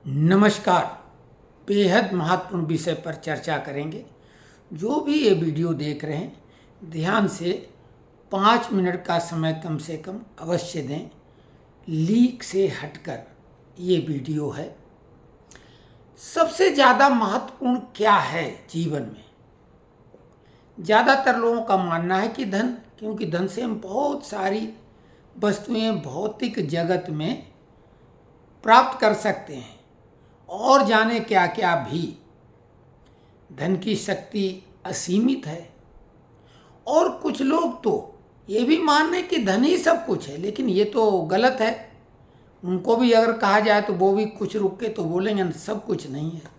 नमस्कार। बेहद महत्वपूर्ण विषय पर चर्चा करेंगे। जो भी ये वीडियो देख रहे हैं ध्यान से 5 मिनट का समय कम से कम अवश्य दें। लीक से हटकर ये वीडियो है। सबसे ज़्यादा महत्वपूर्ण क्या है जीवन में? ज़्यादातर लोगों का मानना है कि धन, क्योंकि धन से हम बहुत सारी वस्तुएं भौतिक जगत में प्राप्त कर सकते हैं और जाने क्या क्या भी। धन की शक्ति असीमित है और कुछ लोग तो ये भी मान रहे कि धन ही सब कुछ है, लेकिन ये तो गलत है। उनको भी अगर कहा जाए तो वो भी कुछ रुक के तो बोलेंगे सब कुछ नहीं है,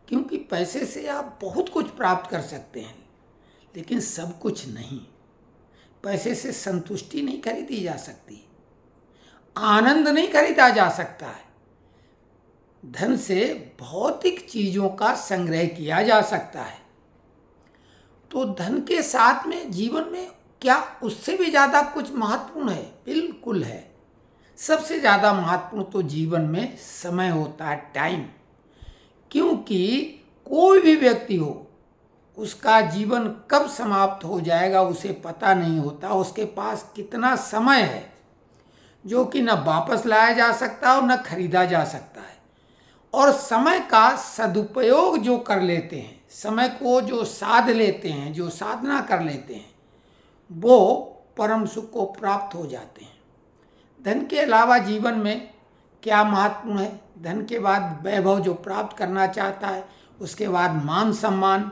क्योंकि पैसे से आप बहुत कुछ प्राप्त कर सकते हैं लेकिन सब कुछ नहीं। पैसे से संतुष्टि नहीं खरीदी जा सकती, आनंद नहीं खरीदा जा सकता है। धन से भौतिक चीज़ों का संग्रह किया जा सकता है। तो धन के साथ में जीवन में क्या उससे भी ज़्यादा कुछ महत्वपूर्ण है? बिल्कुल है। सबसे ज़्यादा महत्वपूर्ण तो जीवन में समय होता है, टाइम। क्योंकि कोई भी व्यक्ति हो, उसका जीवन कब समाप्त हो जाएगा उसे पता नहीं होता। उसके पास कितना समय है जो कि न वापस लाया जा सकता और न खरीदा जा सकता है। और समय का सदुपयोग जो कर लेते हैं, समय को जो साध लेते हैं, जो साधना कर लेते हैं, वो परम सुख को प्राप्त हो जाते हैं। धन के अलावा जीवन में क्या महत्वपूर्ण है? धन के बाद वैभव जो प्राप्त करना चाहता है, उसके बाद मान सम्मान,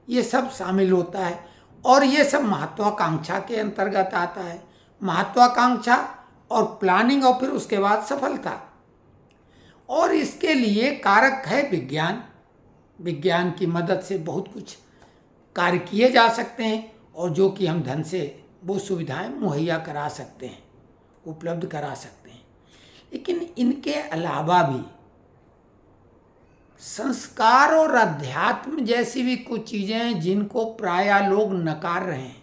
ये सब शामिल होता है। और ये सब महत्वाकांक्षा के अंतर्गत आता है। महत्वाकांक्षा और प्लानिंग, और फिर उसके बाद सफलता। और इसके लिए कारक है विज्ञान। विज्ञान की मदद से बहुत कुछ कार्य किए जा सकते हैं और जो कि हम धन से वो सुविधाएं मुहैया करा सकते हैं, उपलब्ध करा सकते हैं। लेकिन इनके अलावा भी संस्कार और अध्यात्म जैसी भी कुछ चीज़ें हैं जिनको प्रायः लोग नकार रहे हैं।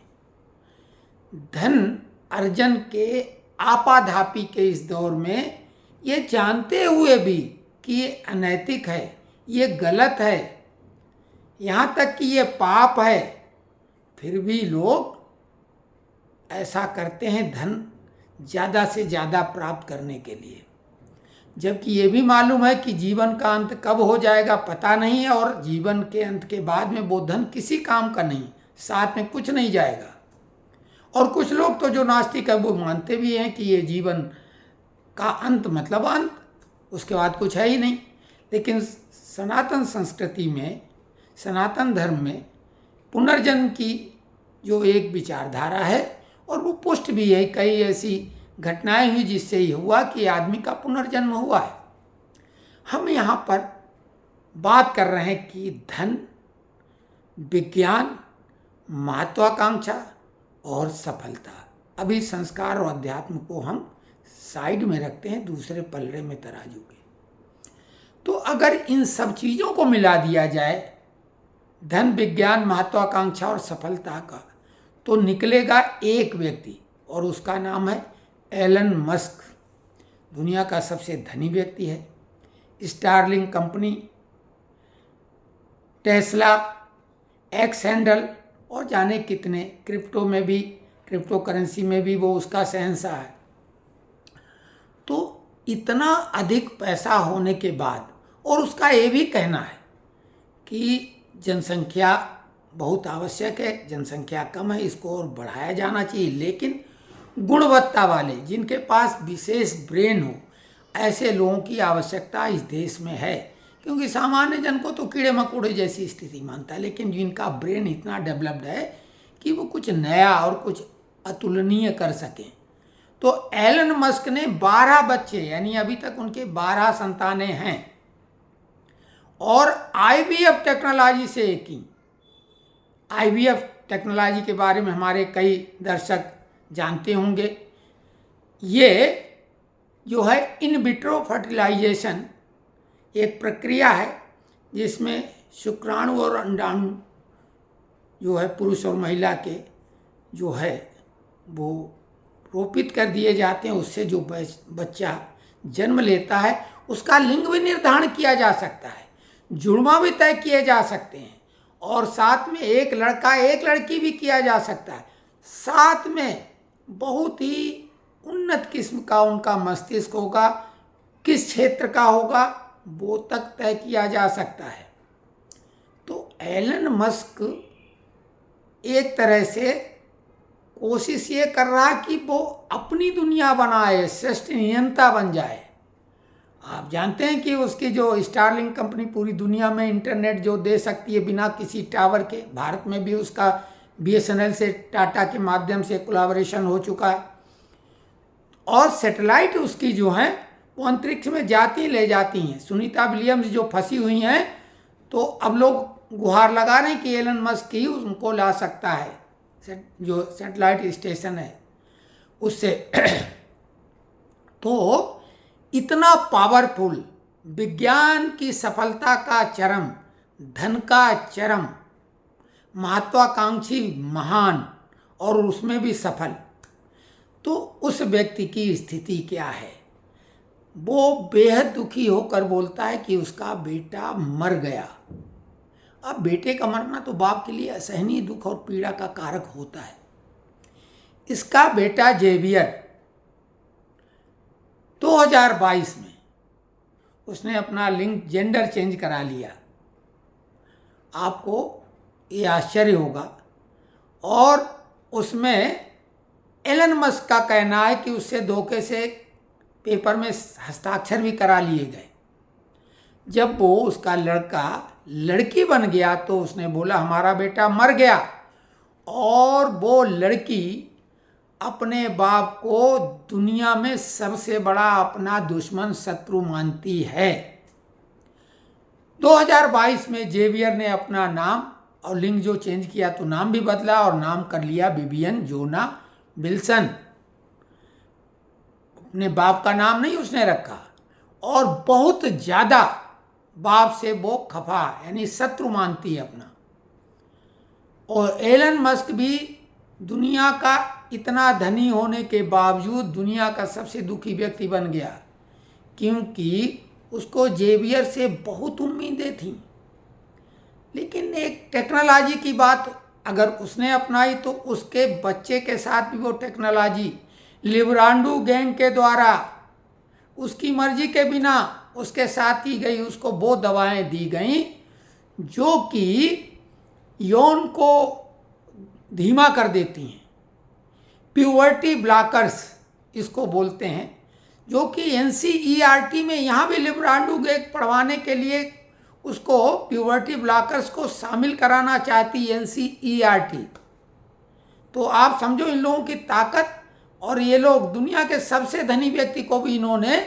धन अर्जन के आपाधापी के इस दौर में ये जानते हुए भी कि ये अनैतिक है, ये गलत है, यहाँ तक कि ये पाप है, फिर भी लोग ऐसा करते हैं धन ज़्यादा से ज़्यादा प्राप्त करने के लिए। जबकि ये भी मालूम है कि जीवन का अंत कब हो जाएगा पता नहीं है, और जीवन के अंत के बाद में वो धन किसी काम का नहीं, साथ में कुछ नहीं जाएगा। और कुछ लोग तो जो नास्तिक है वो मानते भी हैं कि ये जीवन का अंत मतलब अंत, उसके बाद कुछ है ही नहीं। लेकिन सनातन संस्कृति में, सनातन धर्म में पुनर्जन्म की जो एक विचारधारा है, और वो पुष्ट भी है, कई ऐसी घटनाएं हुई जिससे ये हुआ कि आदमी का पुनर्जन्म हुआ है। हम यहाँ पर बात कर रहे हैं कि धन, विज्ञान, महत्वाकांक्षा और सफलता। अभी संस्कार और अध्यात्म को हम साइड में रखते हैं, दूसरे पल्ले में तराजू के। तो अगर इन सब चीज़ों को मिला दिया जाए, धन, विज्ञान, महत्वाकांक्षा और सफलता का, तो निकलेगा एक व्यक्ति, और उसका नाम है एलन मस्क। दुनिया का सबसे धनी व्यक्ति है। Starlink company, Tesla, x handle और जाने कितने, क्रिप्टो में भी, क्रिप्टो करेंसी में भी वो उसका शहंशाह है। तो इतना अधिक पैसा होने के बाद, और उसका ये भी कहना है कि जनसंख्या बहुत आवश्यक है, जनसंख्या कम है, इसको और बढ़ाया जाना चाहिए, लेकिन गुणवत्ता वाले, जिनके पास विशेष ब्रेन हो, ऐसे लोगों की आवश्यकता इस देश में है। क्योंकि सामान्य जन को तो कीड़े मकोड़े जैसी स्थिति मानता है, लेकिन जिनका ब्रेन इतना डेवलप्ड है कि वो कुछ नया और कुछ अतुलनीय कर सकें। तो एलन मस्क ने 12 बच्चे, यानी अभी तक उनके 12 संतानें हैं, और आईवीएफ टेक्नोलॉजी से की। आईवीएफ टेक्नोलॉजी के बारे में हमारे कई दर्शक जानते होंगे। ये जो है इन विट्रो फर्टिलाइजेशन एक प्रक्रिया है जिसमें शुक्राणु और अंडाणु जो है पुरुष और महिला के जो है वो रोपित कर दिए जाते हैं। उससे जो बच्चा जन्म लेता है उसका लिंग भी निर्धारण किया जा सकता है, जुड़वा भी तय किए जा सकते हैं, और साथ में एक लड़का एक लड़की भी किया जा सकता है। साथ में बहुत ही उन्नत किस्म का उनका मस्तिष्क होगा, किस क्षेत्र का होगा वो तक तय किया जा सकता है। तो एलन मस्क एक तरह से कोशिश ये कर रहा कि वो अपनी दुनिया बनाए, सृष्टि नियंता बन जाए। आप जानते हैं कि उसकी जो स्टारलिंक कंपनी पूरी दुनिया में इंटरनेट जो दे सकती है बिना किसी टावर के, भारत में भी उसका BSNL से टाटा के माध्यम से कोलैबोरेशन हो चुका है। और सैटेलाइट उसकी जो हैं वो अंतरिक्ष में जाती ले जाती हैं। सुनीता विलियम्स जो फंसी हुई हैं, तो अब लोग गुहार लगा रहे हैं कि एलन मस्क ही उनको ला सकता है, जो सैटेलाइट स्टेशन है उससे। तो इतना पावरफुल, विज्ञान की सफलता का चरम, धन का चरम, महत्वाकांक्षी महान और उसमें भी सफल, तो उस व्यक्ति की स्थिति क्या है? वो बेहद दुखी होकर बोलता है कि उसका बेटा मर गया। अब बेटे का मरना तो बाप के लिए असहनीय दुख और पीड़ा का कारक होता है। इसका बेटा जेवियर 2022 में उसने अपना लिंग जेंडर चेंज करा लिया। आपको ये आश्चर्य होगा। और उसमें एलन मस्क का कहना है कि उससे धोखे से पेपर में हस्ताक्षर भी करा लिए गए। जब वो उसका लड़का लड़की बन गया तो उसने बोला हमारा बेटा मर गया, और वो लड़की अपने बाप को दुनिया में सबसे बड़ा अपना दुश्मन शत्रु मानती है। 2022 में जेवियर ने अपना नाम और लिंग जो चेंज किया तो नाम भी बदला और नाम कर लिया विवियन जोना विल्सन। अपने बाप का नाम नहीं उसने रखा, और बहुत ज़्यादा बाप से वो खफा, यानी शत्रु मानती है अपना। और एलन मस्क भी दुनिया का इतना धनी होने के बावजूद दुनिया का सबसे दुखी व्यक्ति बन गया, क्योंकि उसको जेवियर से बहुत उम्मीदें थीं। लेकिन एक टेक्नोलॉजी की बात अगर उसने अपनाई तो उसके बच्चे के साथ भी वो टेक्नोलॉजी लिब्रांडू गैंग के द्वारा उसकी मर्जी के बिना उसके साथ की गई। उसको वो दवाएं दी गई जो कि यौन को धीमा कर देती हैं, प्यूबर्टी ब्लॉकर्स इसको बोलते हैं, जो कि NCERT में यहाँ भी लिब्रांडू गैंग पढ़वाने के लिए उसको प्यूबर्टी ब्लॉकर्स को शामिल कराना चाहती NCERT। तो आप समझो इन लोगों की ताकत। और ये लोग दुनिया के सबसे धनी व्यक्ति को भी इन्होंने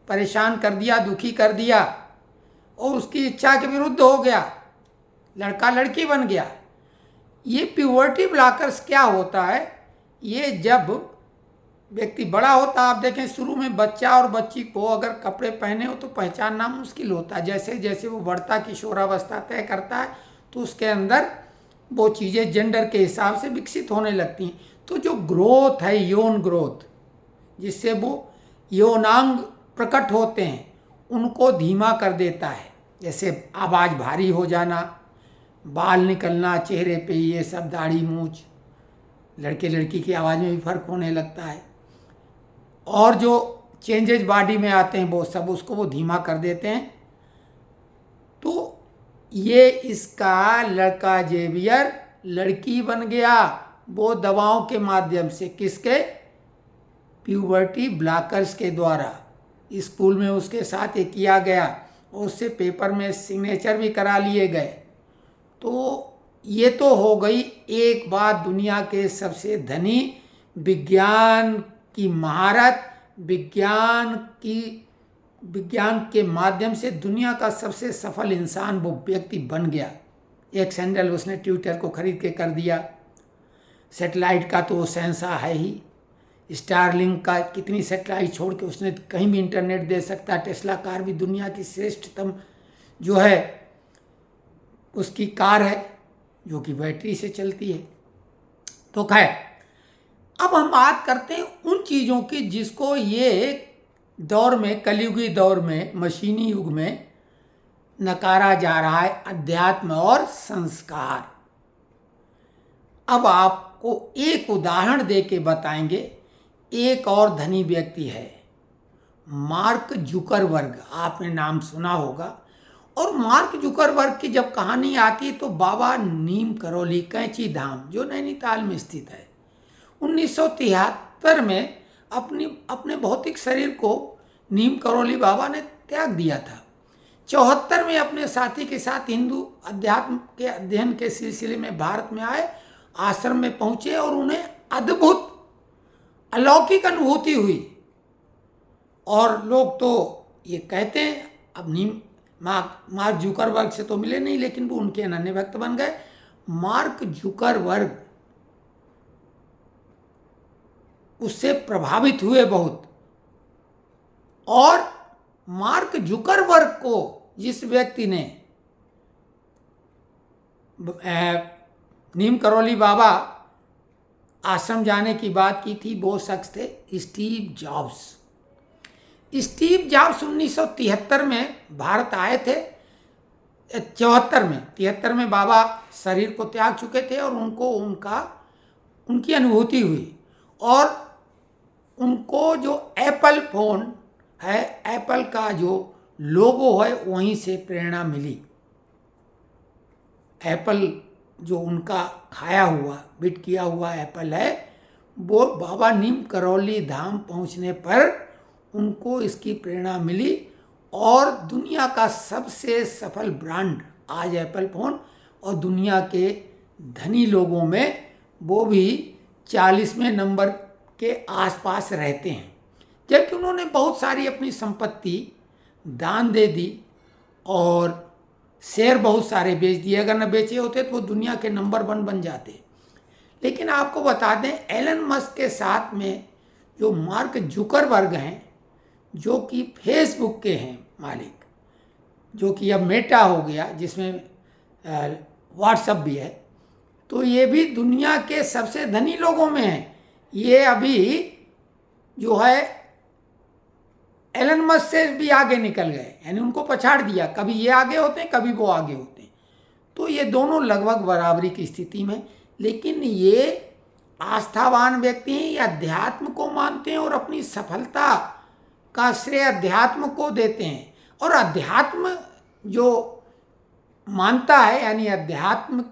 परेशान कर दिया, दुखी कर दिया, और उसकी इच्छा के विरुद्ध हो गया, लड़का लड़की बन गया। ये प्यूबर्टी ब्लॉकर्स क्या होता है? ये जब व्यक्ति बड़ा होता, आप देखें शुरू में बच्चा और बच्ची को अगर कपड़े पहने हो तो पहचानना मुश्किल होता है। जैसे जैसे वो बढ़ता, किशोरावस्था तय करता है, तो उसके अंदर वो चीज़ें जेंडर के हिसाब से विकसित होने लगती हैं। तो जो ग्रोथ है, यौन ग्रोथ, जिससे वो यौनांग प्रकट होते हैं, उनको धीमा कर देता है। जैसे आवाज़ भारी हो जाना, बाल निकलना चेहरे पे, ये सब, दाढ़ी मूंछ, लड़के लड़की की आवाज़ में भी फर्क होने लगता है, और जो चेंजेज बॉडी में आते हैं वो सब उसको वो धीमा कर देते हैं। तो ये इसका लड़का जेवियर लड़की बन गया, वो दवाओं के माध्यम से, किसके? प्यूबर्टी ब्लॉकर्स के द्वारा। स्कूल में उसके साथ ये किया गया और उससे पेपर में सिग्नेचर भी करा लिए गए। तो ये तो हो गई एक बात, दुनिया के सबसे धनी, विज्ञान की महारत, विज्ञान के माध्यम से दुनिया का सबसे सफल इंसान वो व्यक्ति बन गया। एक सैंडल उसने ट्विटर को खरीद के कर दिया। सैटेलाइट का तो वो शहंशाह है ही। स्टारलिंक का कितनी सैटेलाइट छोड़ के उसने कहीं भी इंटरनेट दे सकता है। टेस्ला कार भी दुनिया की श्रेष्ठतम जो है उसकी कार है, जो कि बैटरी से चलती है। तो खैर, अब हम बात करते हैं उन चीज़ों की जिसको ये दौर में, कलयुगी दौर में, मशीनी युग में नकारा जा रहा है अध्यात्म और संस्कार। अब आपको एक उदाहरण दे के बताएंगे। एक और धनी व्यक्ति है, मार्क जुकरबर्ग, आपने नाम सुना होगा। और मार्क जुकरबर्ग की जब कहानी आती है तो बाबा नीम करौली कैंची धाम, जो नैनीताल में स्थित है, 1973 में अपने भौतिक शरीर को नीम करौली बाबा ने त्याग दिया था। 74 में अपने साथी के साथ हिंदू अध्यात्म के अध्ययन के सिलसिले में भारत में आए, आश्रम में पहुंचे और उन्हें अद्भुत अलौकिक अनुभूति हुई। और लोग तो ये कहते हैं, अब नीम मार्क जुकरबर्ग से तो मिले नहीं, लेकिन वो उनके अनन्य भक्त बन गए। मार्क जुकरबर्ग उससे प्रभावित हुए बहुत। और मार्क जुकरबर्ग को जिस व्यक्ति ने नीम करौली बाबा आश्रम जाने की बात की थी, वो शख्स थे स्टीव जॉब्स। स्टीव जॉब्स 1973 में भारत आए थे। 73 में बाबा शरीर को त्याग चुके थे और उनको उनकी अनुभूति हुई। और उनको जो एप्पल फोन है, एप्पल का जो लोगो है, वहीं से प्रेरणा मिली। एप्पल जो उनका खाया हुआ, बिट किया हुआ एप्पल है, वो बाबा नीम करौली धाम पहुंचने पर उनको इसकी प्रेरणा मिली। और दुनिया का सबसे सफल ब्रांड आज एप्पल फोन, और दुनिया के धनी लोगों में वो भी 40वें नंबर के आसपास रहते हैं। जबकि उन्होंने बहुत सारी अपनी संपत्ति दान दे दी और शेयर बहुत सारे बेच दिए। अगर न बेचे होते तो वो दुनिया के नंबर 1 बन जाते। लेकिन आपको बता दें, एलन मस्क के साथ में जो मार्क जुकरबर्ग हैं, जो कि फेसबुक के हैं मालिक, जो कि अब मेटा हो गया, जिसमें व्हाट्सएप भी है, तो ये भी दुनिया के सबसे धनी लोगों में हैं। ये अभी जो है एलन मस्क से भी आगे निकल गए, यानी उनको पछाड़ दिया। कभी ये आगे होते हैं, कभी वो आगे होते हैं। तो ये दोनों लगभग बराबरी की स्थिति में। लेकिन ये आस्थावान व्यक्ति हैं, ये अध्यात्म को मानते हैं और अपनी सफलता का श्रेय अध्यात्म को देते हैं। और अध्यात्म जो मानता है, यानी अध्यात्म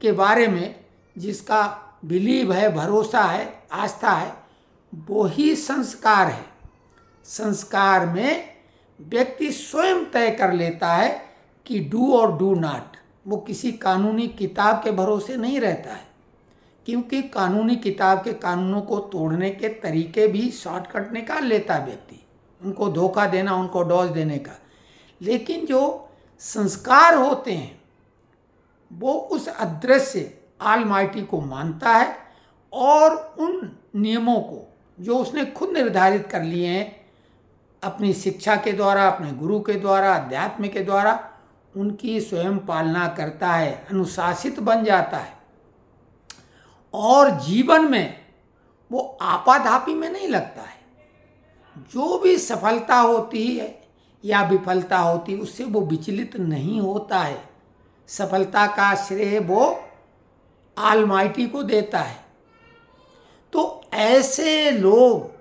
के बारे में जिसका बिलीव है, भरोसा है, आस्था है, वो ही संस्कार है। संस्कार में व्यक्ति स्वयं तय कर लेता है कि डू और डू नॉट। वो किसी कानूनी किताब के भरोसे नहीं रहता है, क्योंकि कानूनी किताब के कानूनों को तोड़ने के तरीके भी शॉर्टकट निकाल लेता है व्यक्ति, उनको धोखा देना, उनको डॉज देने का। लेकिन जो संस्कार होते हैं वो उस अदृश्य ऑलमाइटी को मानता है और उन नियमों को जो उसने खुद निर्धारित कर लिए हैं अपनी शिक्षा के द्वारा, अपने गुरु के द्वारा, अध्यात्म के द्वारा, उनकी स्वयं पालना करता है, अनुशासित बन जाता है। और जीवन में वो आपाधापी में नहीं लगता है। जो भी सफलता होती है या विफलता होती है, उससे वो विचलित नहीं होता है। सफलता का श्रेय वो ऑलमाइटी को देता है। तो ऐसे लोग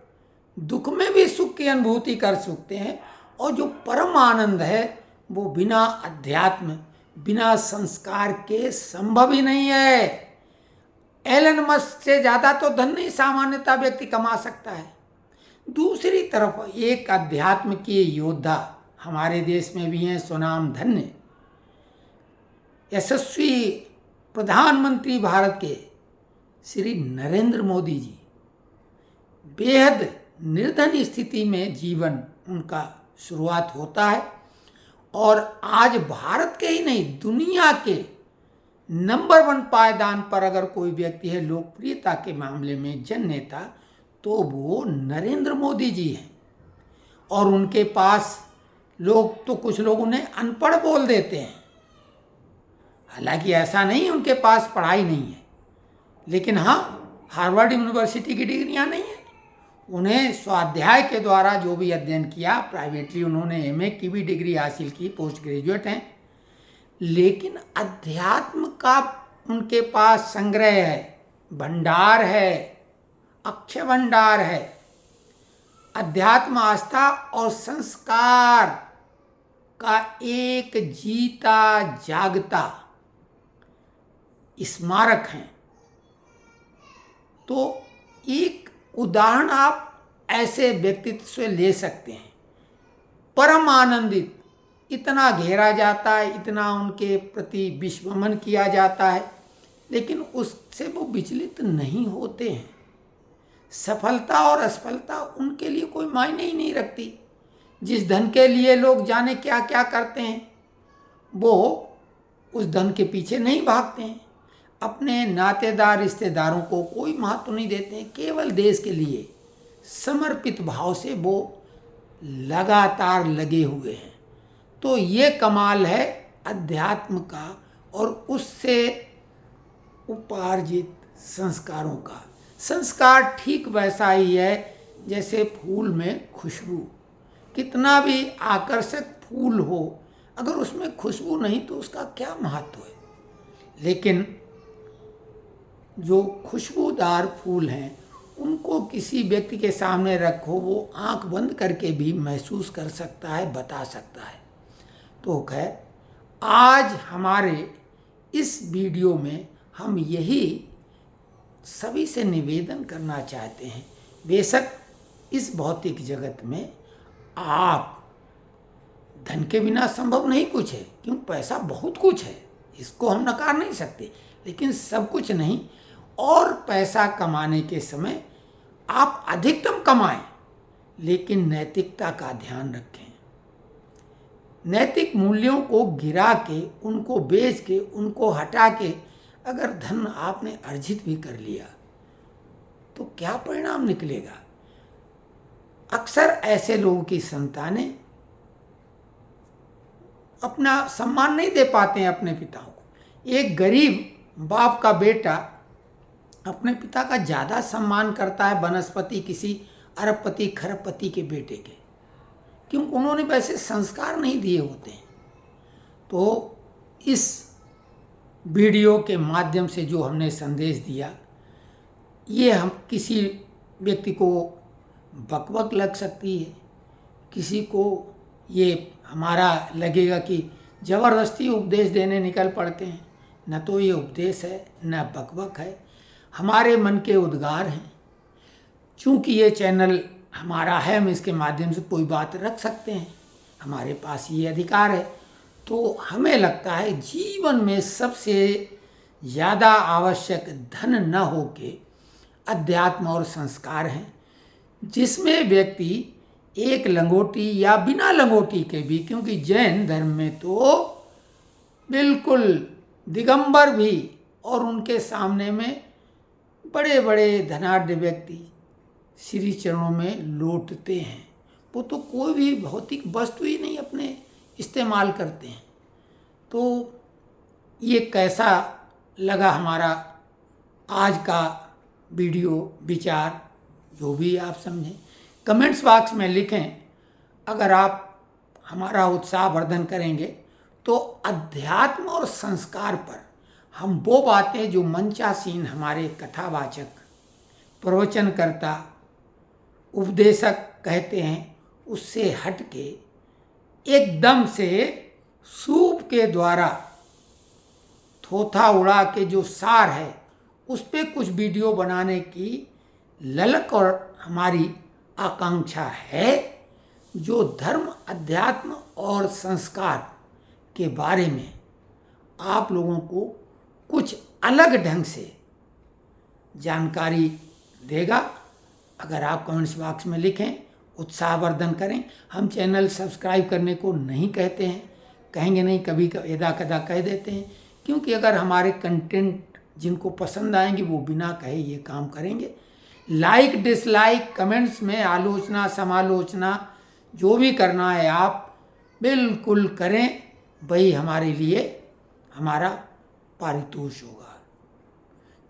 दुख में भी सुख की अनुभूति कर सकते हैं। और जो परम आनंद है वो बिना अध्यात्म, बिना संस्कार के संभव ही नहीं है। एलन मस्क से ज़्यादा तो धन नहीं सामान्यतः व्यक्ति कमा सकता है। दूसरी तरफ एक अध्यात्म के योद्धा हमारे देश में भी हैं, सुनाम धन्य यशस्वी प्रधानमंत्री भारत के श्री नरेंद्र मोदी जी। बेहद निर्धन स्थिति में जीवन उनका शुरुआत होता है और आज भारत के ही नहीं, दुनिया के नंबर 1 पायदान पर अगर कोई व्यक्ति है लोकप्रियता के मामले में जन नेता, तो वो नरेंद्र मोदी जी हैं। और उनके पास लोग तो कुछ लोग उन्हें अनपढ़ बोल देते हैं। हालांकि ऐसा नहीं उनके पास पढ़ाई नहीं है, लेकिन हाँ, हार्वर्ड यूनिवर्सिटी की डिग्रियां नहीं है, उन्हें स्वाध्याय के द्वारा जो भी अध्ययन किया, प्राइवेटली उन्होंने एमए की भी डिग्री हासिल की, पोस्ट ग्रेजुएट हैं, लेकिन अध्यात्म का उनके पास संग्रह है, भंडार है, अक्षय भंडार है। अध्यात्म आस्था और संस्कार का एक जीता जागता स्मारक है। तो एक उदाहरण आप ऐसे व्यक्तित्व से ले सकते हैं, परम आनंदित, इतना घेरा जाता है, इतना उनके प्रति विश्वमन किया जाता है, लेकिन उससे वो विचलित नहीं होते हैं। सफलता और असफलता उनके लिए कोई मायने ही नहीं रखती। जिस धन के लिए लोग जाने क्या क्या करते हैं, वो उस धन के पीछे नहीं भागते हैं। अपने नातेदार रिश्तेदारों को कोई महत्व नहीं देते हैं। केवल देश के लिए समर्पित भाव से वो लगातार लगे हुए हैं। तो ये कमाल है अध्यात्म का और उससे उपार्जित संस्कारों का। संस्कार ठीक वैसा ही है जैसे फूल में खुशबू। कितना भी आकर्षक फूल हो, अगर उसमें खुशबू नहीं तो उसका क्या महत्व है। लेकिन जो खुशबूदार फूल हैं उनको किसी व्यक्ति के सामने रखो, वो आंख बंद करके भी महसूस कर सकता है, बता सकता है। तो खैर, आज हमारे इस वीडियो में हम यही सभी से निवेदन करना चाहते हैं। बेशक इस भौतिक जगत में आप धन के बिना संभव नहीं कुछ है, क्योंकि पैसा बहुत कुछ है, इसको हम नकार नहीं सकते, लेकिन सब कुछ नहीं। और पैसा कमाने के समय आप अधिकतम कमाएं, लेकिन नैतिकता का ध्यान रखें। नैतिक मूल्यों को गिरा के, उनको बेच के, उनको हटा के अगर धन आपने अर्जित भी कर लिया तो क्या परिणाम निकलेगा। अक्सर ऐसे लोगों की संतानें अपना सम्मान नहीं दे पाते हैं अपने पिताओं को। एक गरीब बाप का बेटा अपने पिता का ज़्यादा सम्मान करता है बनस्पति किसी अरबपति खरबपति के बेटे के, क्योंकि उन्होंने वैसे संस्कार नहीं दिए होते हैं। तो इस वीडियो के माध्यम से जो हमने संदेश दिया, ये हम किसी व्यक्ति को बकबक लग सकती है, किसी को ये हमारा लगेगा कि ज़बरदस्ती उपदेश देने निकल पड़ते हैं। न तो ये उपदेश है, न बकबक है, हमारे मन के उद्गार हैं। चूँकि ये चैनल हमारा है, हम इसके माध्यम से कोई बात रख सकते हैं, हमारे पास ये अधिकार है। तो हमें लगता है जीवन में सबसे ज़्यादा आवश्यक धन न हो के अध्यात्म और संस्कार हैं, जिसमें व्यक्ति एक लंगोटी या बिना लंगोटी के भी, क्योंकि जैन धर्म में तो बिल्कुल दिगंबर भी और उनके सामने में बड़े बड़े धनाढ्य व्यक्ति श्री चरणों में लौटते हैं। वो तो कोई भी भौतिक वस्तु ही नहीं अपने इस्तेमाल करते हैं। तो ये कैसा लगा हमारा आज का वीडियो विचार, जो भी आप समझें कमेंट्स बॉक्स में लिखें। अगर आप हमारा उत्साहवर्धन करेंगे तो अध्यात्म और संस्कार पर हम वो बातें जो मंचासीन हमारे कथावाचक, प्रवचनकर्ता, उपदेशक कहते हैं, उससे हट के एकदम से सूप के द्वारा थोथा उड़ा के जो सार है उस पर कुछ वीडियो बनाने की ललक और हमारी आकांक्षा है, जो धर्म, अध्यात्म और संस्कार के बारे में आप लोगों को कुछ अलग ढंग से जानकारी देगा। अगर आप कमेंट्स बॉक्स में लिखें, उत्साहवर्धन करें। हम चैनल सब्सक्राइब करने को नहीं कहते हैं, कहेंगे नहीं, कभी यदा कदा कह देते हैं, क्योंकि अगर हमारे कंटेंट जिनको पसंद आएंगे वो बिना कहे ये काम करेंगे। लाइक डिसलाइक कमेंट्स में आलोचना समालोचना जो भी करना है आप बिल्कुल करें, वही हमारे लिए हमारा पारितोष होगा।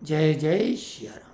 जय जय श्री राम।